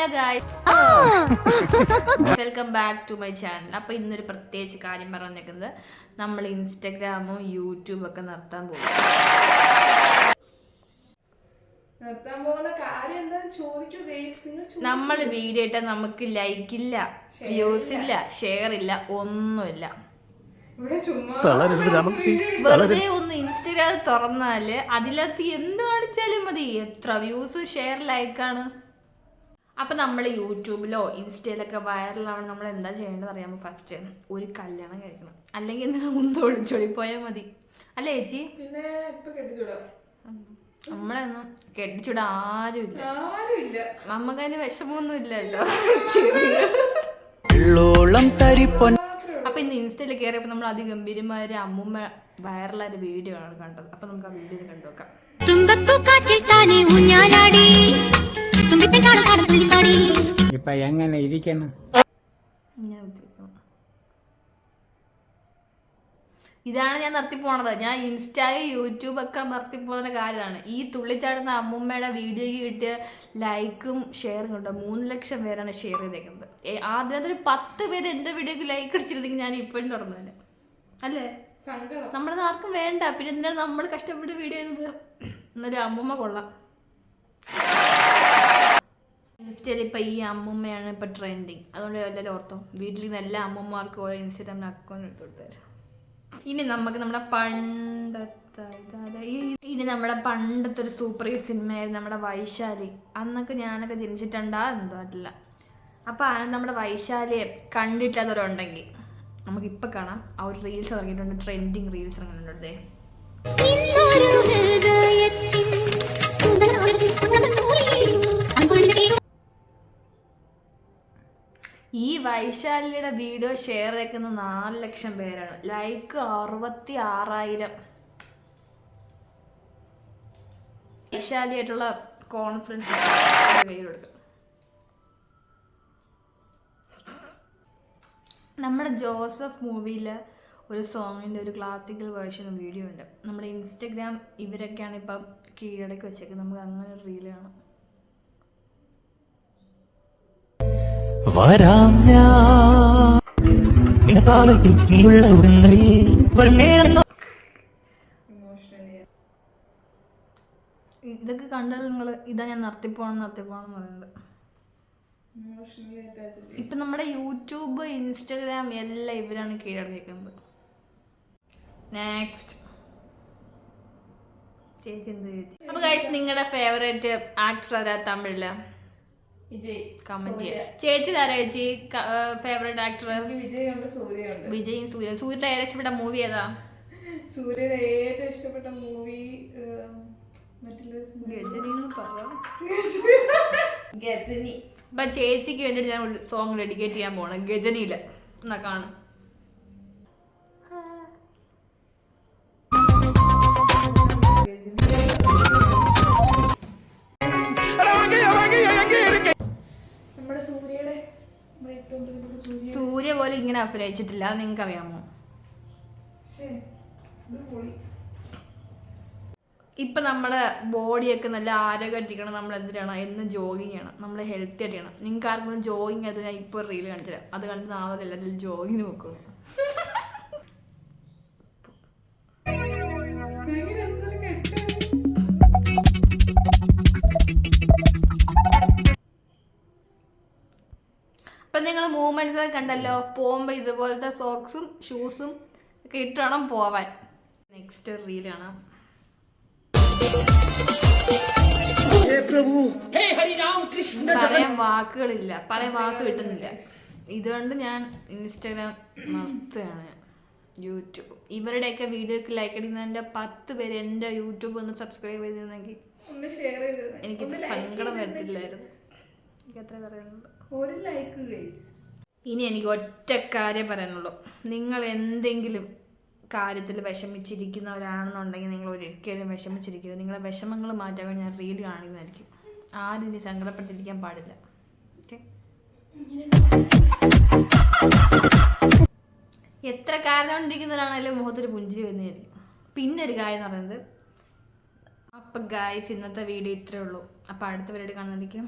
Hello guys, welcome back to my channel. അപ്പോൾ ഇന്നൊരു പ്രത്യേകിച്ച് കാര്യം പറഞ്ഞേക്കുന്നത്, നമ്മൾ ഇൻസ്റ്റഗ്രാമും യൂട്യൂബും ഒക്കെ നിർത്താൻ പോകും. നമ്മൾ വീഡിയോ ഇട്ടാൽ നമുക്ക് ലൈക്ക് ഇല്ല, വ്യൂസ് ഇല്ല, ഷെയർ ഇല്ല, ഒന്നുമില്ല. വെറുതെ ഒന്ന് ഇൻസ്റ്റഗ്രാം തുറന്നാല് അതിലകത്ത് എന്ത് കാണിച്ചാലും മതി, എത്ര വ്യൂസ്, ഷെയർ, ലൈക്കാണ്. അപ്പൊ നമ്മൾ യൂട്യൂബിലോ ഇൻസ്റ്റയിലൊക്കെ വൈറലാവണം. നമ്മൾ എന്താ ചെയ്യേണ്ടത് അറിയാമോ? ഫസ്റ്റ് ഒരു കല്യാണം കഴിക്കണം, അല്ലെങ്കിൽ എന്തിനാ മുൻപ് ഒളിച്ചോടി പോയാൽ മതി, അല്ലേ ചേച്ചി? നമ്മളൊന്നും കെട്ടിച്ചൂടെ ആരുമില്ല, നമുക്ക് അതിന് വിഷമമൊന്നും ഇല്ല കേട്ടോ. അപ്പൊ ഇന്ന് ഇൻസ്റ്റയിൽ കയറിയപ്പോൾ നമ്മൾ അതിഗംഭീരമായ ഒരു അമ്മൂമ്മ വൈറലായ ഒരു വീഡിയോ ആണ് കണ്ടത്. അപ്പൊ നമുക്ക് ആ വീഡിയോ കണ്ടു നോക്കാം. ഇപ്പൊ എങ്ങനെ ഇരിക്കണം? ഇതാണ് ഞാൻ നിർത്തിപ്പോണത്. ഞാൻ ഇൻസ്റ്റയിൽ യൂട്യൂബ് ഒക്കെ നിർത്തിപ്പോകുന്ന കാര്യമാണ്. ഈ തുള്ളിച്ചാടുന്ന അമ്മൂമ്മയുടെ വീഡിയോയ്ക്ക് കിട്ടിയ ലൈക്കും ഷെയറും കണ്ടോ, 3 ലക്ഷം പേരാണ് ഷെയർ ചെയ്തേക്കുന്നത്. ആദ്യം അതൊരു 10 പേര് എൻ്റെ വീഡിയോക്ക് ലൈക്ക് അടിച്ചിരുന്നെങ്കിൽ ഞാൻ ഇപ്പോഴും തുടർന്നു തന്നെ, അല്ലേ? നമ്മളത് ആർക്കും വേണ്ട, പിന്നെ എന്തിനാണ് നമ്മൾ കഷ്ടപ്പെട്ട് വീഡിയോ ചെയ്യുന്നത്? എന്നൊരു അമ്മൂമ്മ കൊള്ളാം. ഇൻസ്റ്റയിൽ ഇപ്പം ഈ അമ്മൂമ്മയാണ് ഇപ്പം ട്രെൻഡിങ്. അതുകൊണ്ട് എല്ലാവരും ഓർത്തോ, വീട്ടിൽ നിന്ന് എല്ലാ അമ്മൂമ്മമാർക്കും ഓരോ ഇൻസ്റ്റാഗ്രാമിൽ അക്കൗണ്ട് എടുത്ത് കൊടുത്തരും. ഇനി നമുക്ക് നമ്മുടെ പണ്ടത്തെ ഒരു സൂപ്പർ ഹിറ്റ് സിനിമയായിരുന്നു നമ്മുടെ വൈശാലി. അന്നൊക്കെ ഞാനൊക്കെ ജനിച്ചിട്ടുണ്ടാ എന്തോ അറിയില്ല. അപ്പോൾ നമ്മുടെ വൈശാലിയെ കണ്ടിട്ടില്ലാത്തവരുണ്ടെങ്കിൽ നമുക്കിപ്പോൾ കാണാം. ആ ഒരു റീൽസ് ഇറങ്ങിയിട്ടുണ്ട്, ട്രെൻഡിങ് റീൽസ് ഇറങ്ങിയിട്ടുണ്ട്. ഈ വൈശാലിയുടെ വീഡിയോ ഷെയർ ചെയ്ക്കുന്ന 4 ലക്ഷം പേരാണ്, ലൈക്ക് 66,000. വൈശാലിയായിട്ടുള്ള കോൺഫിഡൻസ് കൊടുക്കും. നമ്മുടെ ജോസഫ് മൂവിയിൽ ഒരു സോങ്ങിൻ്റെ ഒരു ക്ലാസിക്കൽ വേർഷൻ വീഡിയോ ഉണ്ട്. നമ്മുടെ ഇൻസ്റ്റഗ്രാം ഇവരൊക്കെയാണ് ഇപ്പം കീഴടക്കി വെച്ചേക്കുന്നത്. നമുക്ക് അങ്ങനെ ഒരു റീൽ കാണാം. ഇതൊക്കെ കണ്ടാൽ നിങ്ങൾ ഇതാ ഞാൻ നിർത്തിപ്പോണം പറയുന്നത്. ഇപ്പൊ നമ്മുടെ യൂട്യൂബ്, ഇൻസ്റ്റഗ്രാം എല്ലാം ഇവരാണ് കീഴടക്കുന്നത്. നെക്സ്റ്റ് ചേച്ചി എന്ത് ചേച്ചി? അപ്പൊ ഗൈസ്, നിങ്ങളുടെ ഫേവറേറ്റ് ആക്ടർ ആരാ തമിഴില്? കമന്റ് ചെയ്യാം. ചേച്ചി ആരാ ചേച്ചി ഫേവറേറ്റ് ആക്ടർ? വിജയും സൂര്യൻ. സൂര്യയുടെ ഏറ്റവും ഇഷ്ടപ്പെട്ട മൂവി ഏതാ? സൂര്യയുടെ ഏറ്റവും ഇഷ്ടപ്പെട്ട മൂവി ഗജനി. അപ്പൊ ചേച്ചിക്ക് വേണ്ടിട്ട് ഞാൻ ഒരു സോങ് ഡെഡിക്കേറ്റ് ചെയ്യാൻ പോണം, ഗജനിയില്. എന്നാ കാണും. സൂര്യ പോലെ ഇങ്ങനെ അഭിനയിച്ചിട്ടില്ല, അത് നിങ്ങൾക്ക് അറിയാമോ? ഇപ്പം നമ്മുടെ ബോഡിയൊക്കെ നല്ല ആരോഗ്യമായിട്ടിരിക്കണം. നമ്മൾ എന്തിനാണ് എന്നും ജോഗിങ് ചെയ്യണം, നമ്മൾ ഹെൽത്തി ആയിട്ട് ചെയ്യണം. നിങ്ങൾക്ക് ആർക്കും ജോഗിങ് അത് ഞാൻ ഇപ്പോൾ റീൽ കാണിച്ചുതരാം. അത് കണ്ട് നാളെ എല്ലാവരും ജോഗിങ്ങിന് നോക്കണം. അപ്പം നിങ്ങൾ മൂവ്മെന്റ്സ് ഒക്കെ കണ്ടല്ലോ. പോകുമ്പോൾ ഇതുപോലത്തെ സോക്സും ഷൂസും ഒക്കെ ഇട്ട് വേണം പോവാൻ. നെക്സ്റ്റ് റീൽ കാണാം. പറയാൻ വാക്കുകളില്ല, പറയാൻ വാക്ക് കിട്ടുന്നില്ല. ഇതുകൊണ്ട് ഞാൻ ഇൻസ്റ്റഗ്രാം നിർത്തുകയാണ്. യൂട്യൂബ് ഇവരുടെയൊക്കെ വീഡിയോക്ക് ലൈക്ക് അടിക്കുന്നതിൻ്റെ 10 പേര് എൻ്റെ യൂട്യൂബ് ഒന്ന് സബ്സ്ക്രൈബ് ചെയ്തിരുന്നെങ്കിൽ എനിക്ക് സങ്കടം വരത്തില്ലായിരുന്നു. എനിക്ക് എത്ര പറയുന്നുണ്ട്. ഇനി എനിക്ക് ഒറ്റ കാര്യം പറയാനുള്ളൂ. നിങ്ങൾ എന്തെങ്കിലും കാര്യത്തിൽ വിഷമിച്ചിരിക്കുന്നവരാണെന്നുണ്ടെങ്കിൽ നിങ്ങൾ ഒരിക്കലും വിഷമിച്ചിരിക്കരുത്. നിങ്ങളെ വിഷമങ്ങൾ മാറ്റാൻ വേണ്ടി ഞാൻ റീൽ കാണിക്കുന്നതായിരിക്കും. ആരും ഇനി സങ്കടപ്പെട്ടിരിക്കാൻ പാടില്ല. ഓക്കെ? എത്ര കാരണം കൊണ്ടിരിക്കുന്നവരാണെങ്കിലും മുഖത്തൊരു പുഞ്ചിരി വരുന്നതായിരിക്കും. പിന്നെ ഒരു കാര്യം എന്ന് പറയുന്നത്, അപ്പം ഗായ്സ് ഇന്നത്തെ വീഡിയോ ഇത്രയേ ഉള്ളൂ. അപ്പോൾ അടുത്ത വീഡിയോ കാണുന്നതായിരിക്കും.